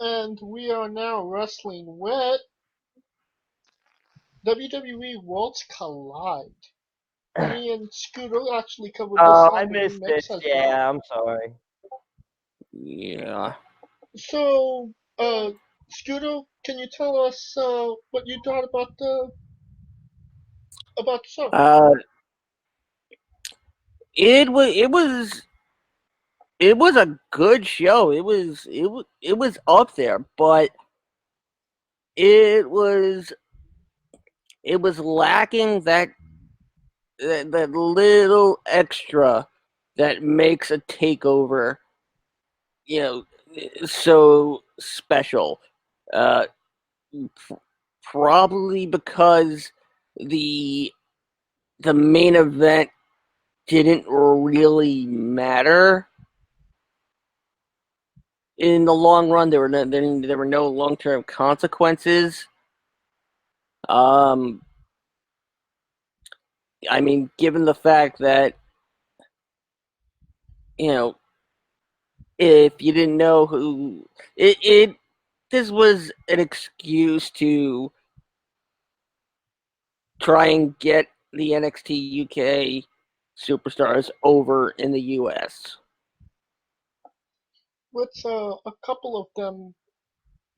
And we are now wrestling with WWE Worlds Collide. Me and Scooter actually covered this Oh, I on the missed remix it. as well. Yeah, I'm sorry. Yeah. So, Scooter, can you tell us what you thought about the show? Uh, it was a good show. It was up there, but it was it was lacking that little extra that makes a takeover, you know, so special. Uh, Probably because the the main event didn't really matter in the long run. There were no long term consequences. Um, I mean, given the fact that you know, if you didn't know who it this was an excuse to try and get the NXT UK superstars over in the US. With a couple of them,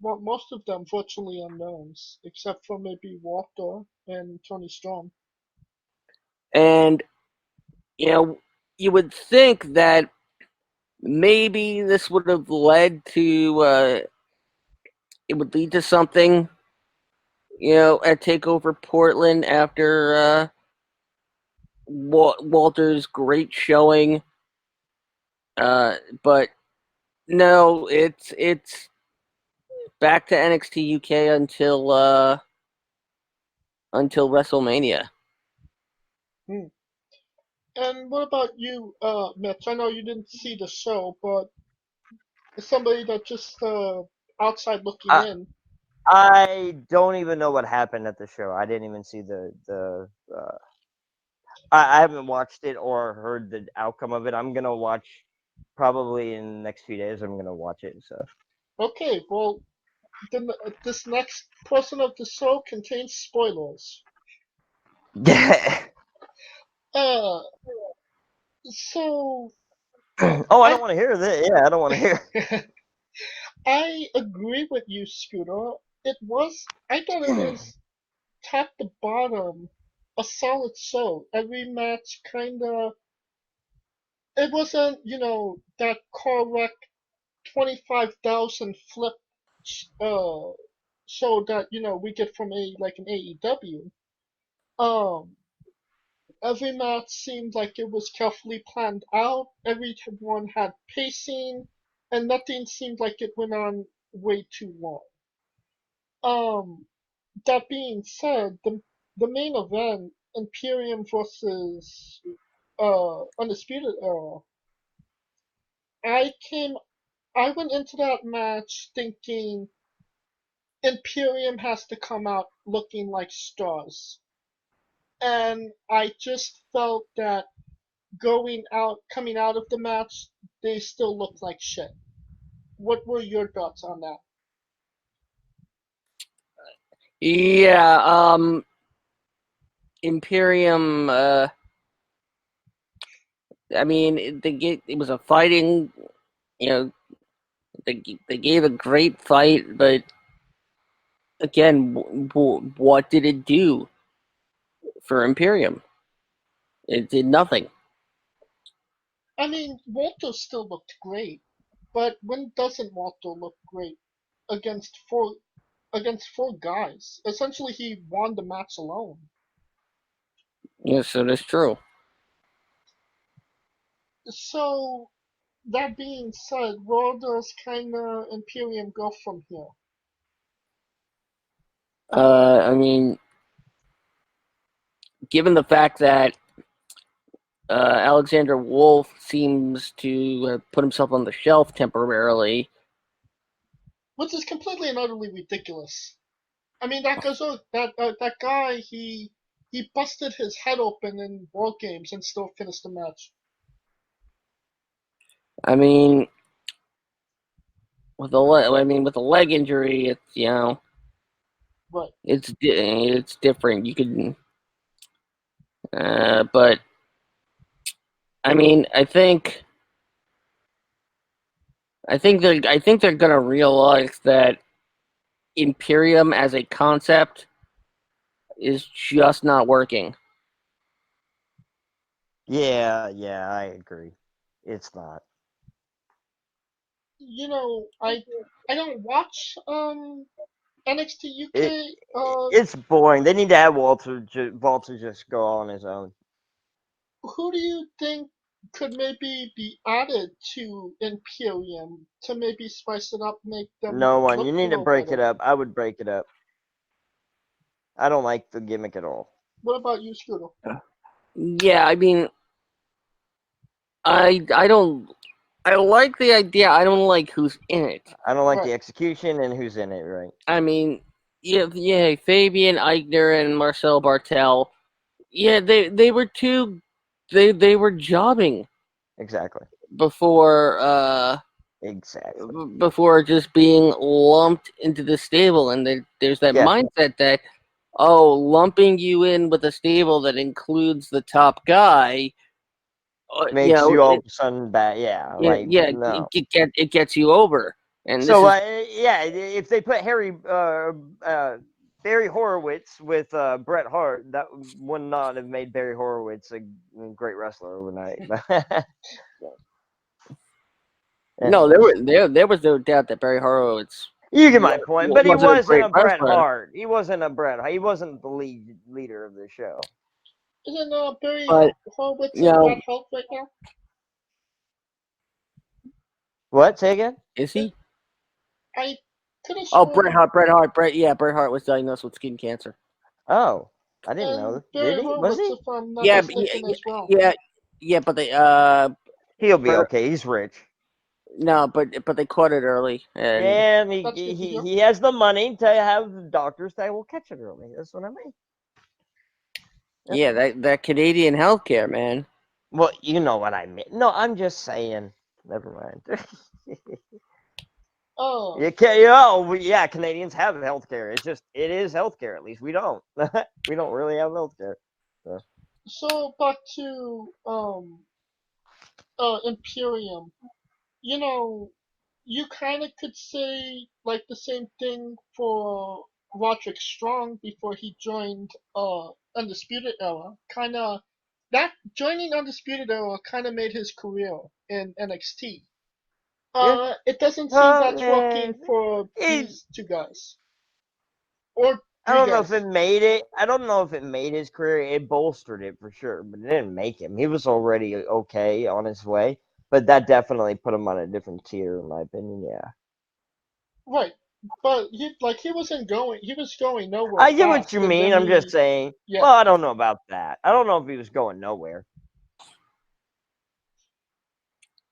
well, most of them virtually unknowns, except for maybe Walter and Tony Storm. And you know, you would think that maybe this would have led to it would lead to something, at Takeover Portland after Walter's great showing. But no, it's back to NXT UK until WrestleMania. Hmm. And what about you, Mitch? I know you didn't see the show, but as somebody that just outside looking I in, I don't even know what happened at the show. I didn't even see the. I haven't watched it or heard the outcome of it. I'm gonna watch probably in the next few days. I'm gonna watch it. So okay, well, then this next portion of the show contains spoilers. yeah. Uh, so Oh, I don't I want to hear that. Yeah, I don't want to hear. I agree with you, Scooter. I thought it was top to bottom a solid show. Every match kinda, it wasn't, that car wreck 25,000 flip uh show that, we get from like an AEW. Um, every match seemed like it was carefully planned out. Everyone had pacing, and nothing seemed like it went on way too long. Um, that being said, the main event, Imperium versus Undisputed Era, I came I went into that match thinking Imperium has to come out looking like stars. And I just felt that coming out of the match, they still looked like shit. What were your thoughts on that? Yeah, Imperium. I mean, it was a fighting. You know, they gave a great fight, but again, what did it do for Imperium? It did nothing. I mean, Walter still looked great, but when doesn't Walter look great against four guys? Essentially, he won the match alone. Yes, so that's true. So that being said, where does kinda Imperium go from here? I mean, given the fact that Alexander Wolf seems to have put himself on the shelf temporarily. Which is completely and utterly ridiculous. I mean, that guy, he busted his head open in War Games and still finished the match. I mean, with a leg injury, it's Right. it's different. You could, but I mean, I think they're gonna realize that Imperium as a concept is just not working. Yeah, I agree. It's not. I don't watch NXT It UK. it's boring. They need to have Walter just go on his own. Who do you think could maybe be added to Imperium to maybe spice it up, make them No one. look You a need to little break it better? up. I would break it up. I don't like the gimmick at all. What about you, Scooter? Yeah, I mean, I don't. I like the idea. I don't like who's in it. I don't like the Right. execution and who's in it, right? I mean, yeah, Fabian Eichner and Marcel Bartel. Yeah, they were two. They were jobbing Exactly. before Exactly. before just being lumped into the stable, and there's that Yeah. mindset that lumping you in with a stable that includes the top guy, Makes you all of a sudden bad. Yeah. Like, no. it gets you over, and this So, is yeah, if they put Barry Horowitz with Bret Hart, that would not have made Barry Horowitz a great wrestler overnight. no, Anyways, there was no doubt that Barry Horowitz you get my point. But he wasn't a wasn't great a Bret wrestler, Hart. He wasn't a Bret. He wasn't the leader of the show. Isn't Barry but Horowitz you in know, bad health right now? What? Say again? is he? I could have Oh, sworn, Bret Hart was diagnosed with skin cancer. Oh, I didn't know. and Did Barry he? Was Horowitz, he? if I'm not Yeah, mistaken, as well. but they He'll be Bret, okay. He's rich. no, but they caught it early, and And That's good to hear. he has the money to have doctors that will catch it early. That's what I mean. Yep. yeah, that Canadian healthcare, man. Well, you know what I mean. No, I'm just saying. Never mind. Oh, You can, you know, yeah, Canadians have healthcare. It is healthcare. At least we don't. We don't really have healthcare. So. so back to Imperium. You know, you kind of could say like the same thing for Roderick Strong before he joined Undisputed Era. Kind of that joining Undisputed Era kind of made his career in NXT. Yeah. It doesn't seem that's Yeah. working for It, these two guys or I three don't know if it guys. made it. I don't know if it made his career. It bolstered it for sure, but it didn't make him. He was already okay on his way, but that definitely put him on a different tier, in my opinion. Yeah. Right. But he wasn't going. He was going nowhere I get what you fast, and mean. then I'm just saying. yeah. Well, I don't know about that. I don't know if he was going nowhere.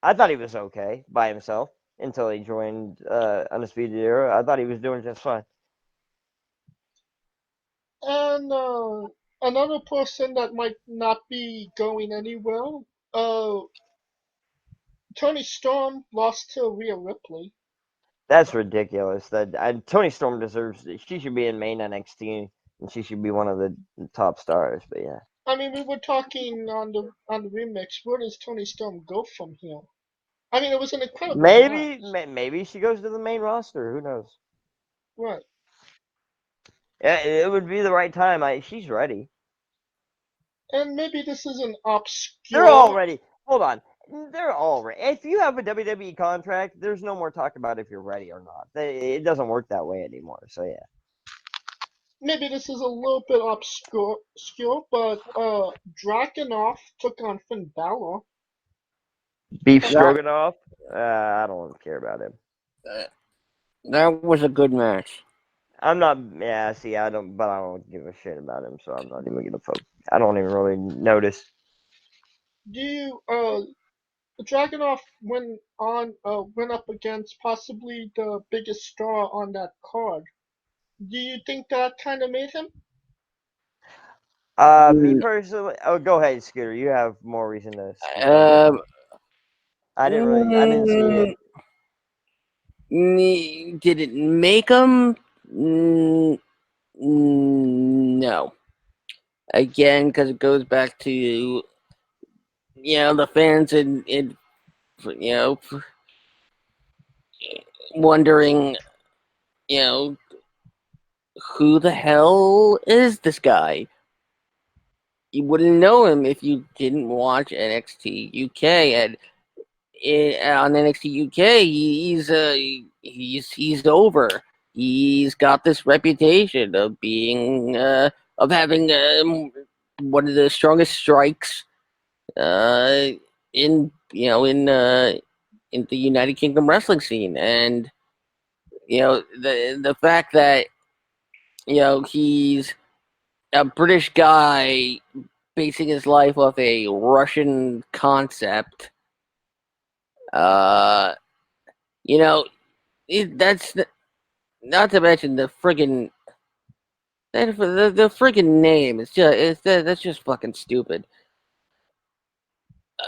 I thought he was okay by himself until he joined Undisputed Era. I thought he was doing just fine. And another person that might not be going anywhere, uh, Tony Storm lost to Rhea Ripley. That's ridiculous. Tony Storm deserves it. She should be in main NXT, and she should be one of the top stars. But yeah, I mean, we were talking on the remix. Where does Tony Storm go from here? I mean, it was an incredible match. maybe she goes to the main roster. Who knows? Right. Yeah, it would be the right time. She's ready. And maybe this is an They're all obscure. ready. Hold on. They're all ready. If you have a WWE contract, there's no more talk about if you're ready or not. It doesn't work that way anymore. So yeah. Maybe this is a little bit obscure, but Dragunov took on Finn Balor. Beef Uh, That Stroganoff. I don't care about him. that was a good match. I'm not. Yeah, see, I don't. But I don't give a shit about him, so I'm not even gonna focus. I don't even really notice. do you Dragunov went up against possibly the biggest star on that card. Do you think that kind of made him? Me Mm, personally. Oh, go ahead, Scooter. You have more reason to speak on this Um, one. I didn't really. I didn't see mm, it. Did it make him? No. Again, because it goes back to the fans and wondering you know who the hell is this guy? You wouldn't know him if you didn't watch NXT UK. And on NXT UK, he's over. He's got this reputation of being of having one of the strongest strikes in in the United Kingdom wrestling scene. And the fact that he's a British guy basing his life off a Russian concept. Uh, that's not to mention the friggin' the friggin' name. That's just fucking stupid.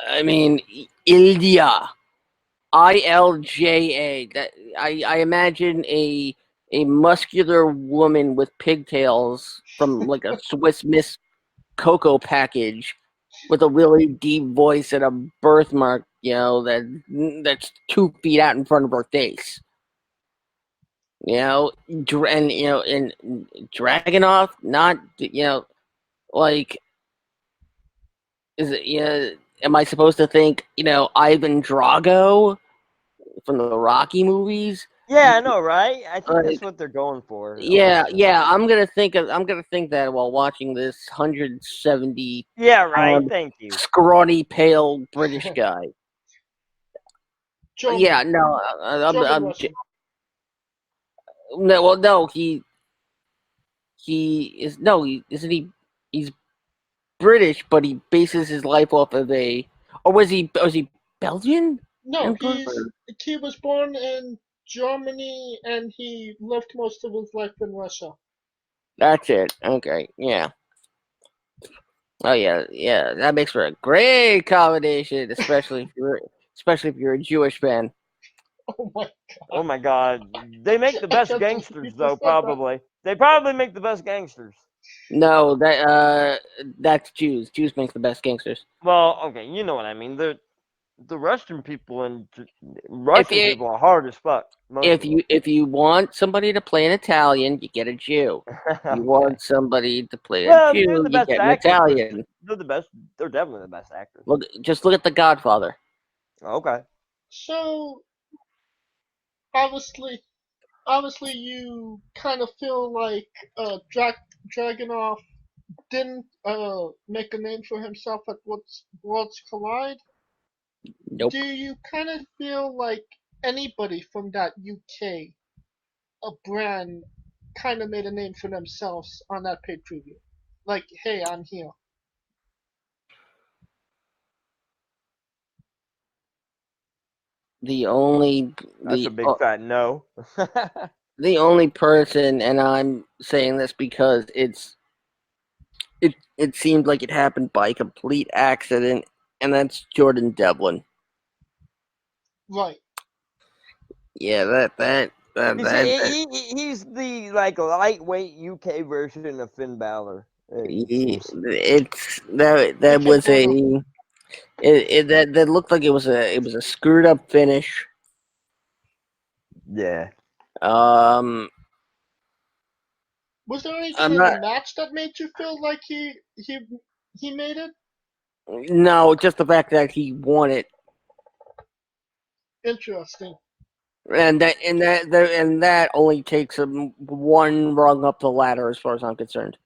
I mean, Ilja, Ilja. That I imagine a muscular woman with pigtails from like a Swiss Miss cocoa package with a really deep voice and a birthmark, that's 2 feet out in front of her face. And Dragunov, not like, is it? Am I supposed to think Ivan Drago from the Rocky movies? Yeah, I know, right? I think that's what they're going for. Yeah. I'm gonna think that while watching this 170 Yeah, right. Thank you. scrawny, pale British guy. German. Yeah, no, German Russian. no. Well, no, he is no. Isn't he? He's British, but he bases his life off of a. Or was he? Was he Belgian? No, he was born in Germany and he lived most of his life in Russia. That's it. Okay, yeah. Oh yeah. That makes for a great combination, especially if you're a Jewish man. Oh my god. Oh my god. They make the best gangsters though, probably. They probably make the best gangsters. No, that's Jews. Jews make the best gangsters. Well, okay, you know what I mean. The Russian people and people are hard as fuck. If you want somebody to play an Italian, you get a Jew. Okay. You want somebody to play a Jew, you get an Italian. They're the best. They're definitely the best actors. Just look at The Godfather. Okay. So obviously, you kind of feel like Dragunov didn't make a name for himself at Worlds Collide. Nope. Do you kind of feel like anybody from that UK, a brand, kind of made a name for themselves on that pay-per-view? Like, hey, I'm here. That's a big fat no. The only person, and I'm saying this because it seemed like it happened by complete accident, and that's Jordan Devlin. Right. Yeah, he's the lightweight UK version of Finn Balor. That looked like it was a screwed up finish. Yeah. Was there anything in the match that made you feel like he made it? No, just the fact that he won it. Interesting. And that only takes him one rung up the ladder, as far as I'm concerned.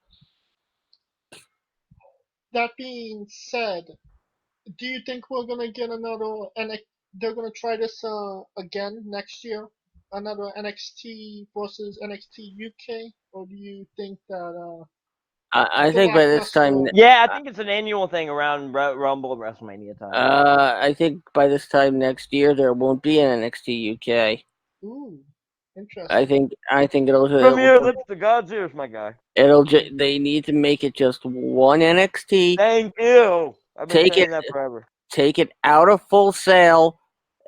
That being said, do you think we're gonna get another they're gonna try this again next year? Another NXT versus NXT UK? Or do you think that I think by this time... Yeah, I think it's an annual thing around Rumble and WrestleMania time. I think by this time next year there won't be an NXT UK. Ooh, interesting. I think it'll... From your lips to God's ears, my guy. They need to make it just one NXT. Thank you. I've been saying that forever. Take it out of Full Sail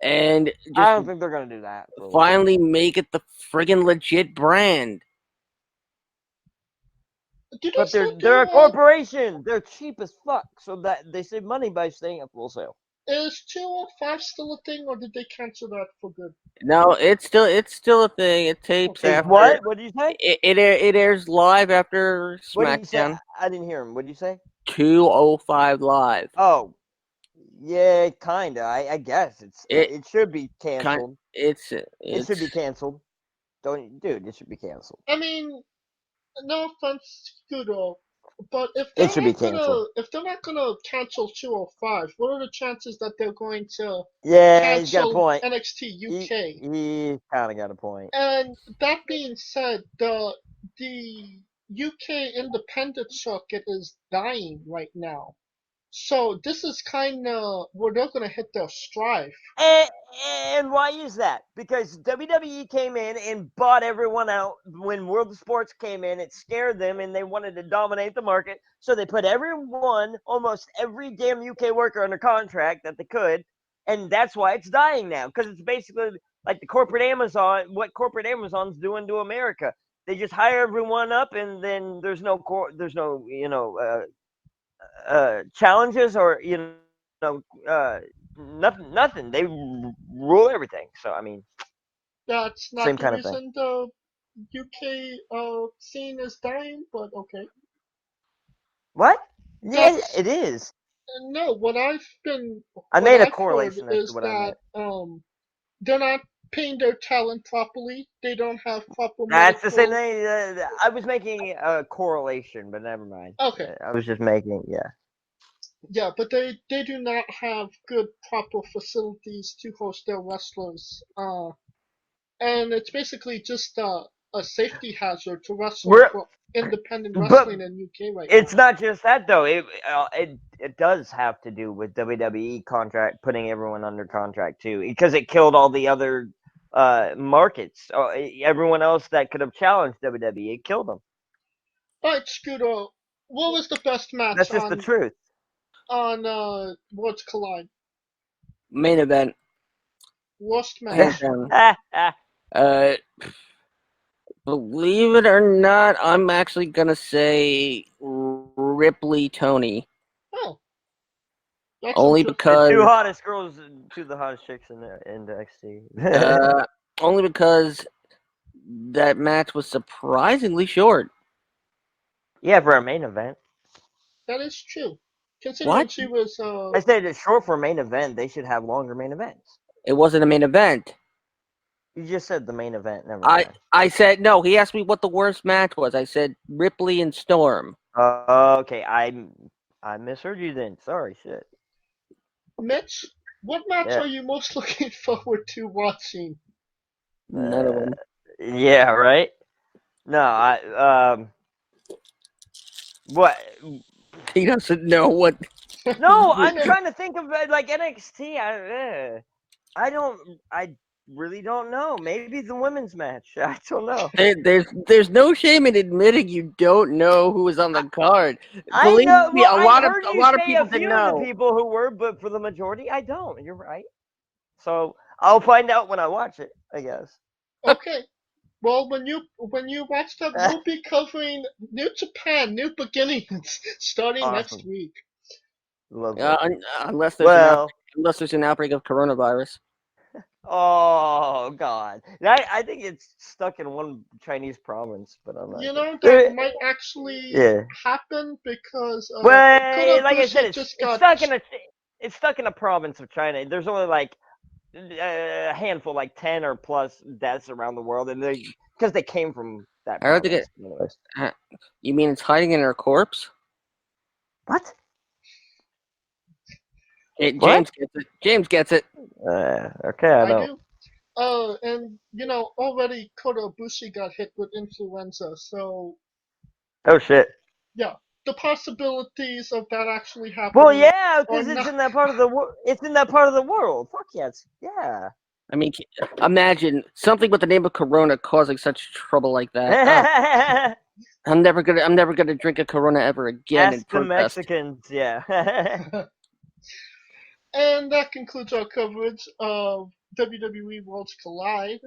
and I just don't think they're gonna do that. For a while. finally make it the friggin' legit brand. Do they But still they're a do? corporation. They're cheap as fuck, so that they save money by staying at Full Sail. Is 205 still a thing, or did they cancel that for good? No, it's still a thing. It tapes Okay. Is after what? What did you say? it airs live after What did you say? SmackDown. I didn't hear him. What did you say? 205 live. Oh, yeah, kinda. I guess It it should be kind canceled. it's It should be it's canceled. Don't, dude. It should be canceled. I mean, no offense, Scudo, but It should be canceled. if they're not gonna cancel 205, what are the chances that they're going to Yeah, he's got a cancel point. NXT He UK? he kind of got a point. And that being said, the UK independent circuit is dying right now. So this is kind of where they're gonna hit their stride. And, and why is that? Because WWE came in and bought everyone out. When World of Sports came in, it scared them and they wanted to dominate the market. So they put everyone, almost every damn UK worker under contract that they could. And that's why it's dying now. Because it's basically like the corporate Amazon, what corporate Amazon's doing to America. They just hire everyone up and then there's no, challenges or, nothing. They rule everything. So I mean, That's same not the kind of thing. reason the UK scene is dying, but okay. What? Yeah, That's it is. no. I What made a I've heard correlation as to is what I that meant. they're not paying their talent properly. They don't have proper That's the same medical. thing. I was making a correlation, but never mind. Okay, I was just making, yeah. yeah, but they do not have good proper facilities to host their wrestlers. And it's basically just a safety hazard to wrestle We're, for independent but wrestling in UK right it's now. not just that though. It does have to do with WWE contract putting everyone under contract too, because it killed all the other markets. Everyone else that could have challenged WWE, it killed them. All right, Scooter, what was the best match That's just the truth. on Worlds Collide? main event. Worst Hands match. down. Uh, believe it or not, I'm actually gonna say Ripley Tony. Oh, that's Only interesting. The because two hottest girls, two of the hottest chicks in NXT. only because that match was surprisingly short. Yeah, for a main event. That is true. Considering What? she was I said it's short for a main event. They should have longer main events. It wasn't a main event. You just said the main event. Never I mind. I said no. He asked me what the worst match was. I said Ripley and Storm. Okay, I misheard you then. Sorry, shit. Mitch. What match Yeah, are you most looking forward to watching? None of them. yeah, right. No, what? He doesn't know what. No, I'm trying to think of like NXT. I really don't know. Maybe the women's match. I don't know. There's no shame in admitting you don't know who was on the card. I Believe know. me, Well, I a heard you lot of say people a didn't few of the know. people who were, but for the majority, I don't. You're right. So I'll find out when I watch it, I guess. Okay. Well, when you watch that, we'll be covering New Japan, New Beginnings, starting next Awesome. week. Lovely. Unless there's Well, unless there's an outbreak of coronavirus. oh God, I think it's stuck in one Chinese province, but I'm not You sure. know, that might actually Yeah. happen because Well, Kota like I said, Ibushi just it's got. stuck in a province of China. There's only like a handful, like 10 or plus deaths around the world, and because they came from that I don't think it. province. Anyways. You mean it's hiding in her corpse? What? James gets it. James gets it. Okay, I I don't. do. And you know, already Kota Ibushi got hit with influenza, so Oh shit. yeah, the possibilities of that actually Well, happening yeah, are because it's not. in that part of the world. It's in that part of the world. Fuck yes, yeah. I mean, imagine something with the name of Corona causing such trouble like that. I'm never gonna drink a Corona ever again in Ask the protest. Mexicans, yeah. And that concludes our coverage of WWE Worlds Collide.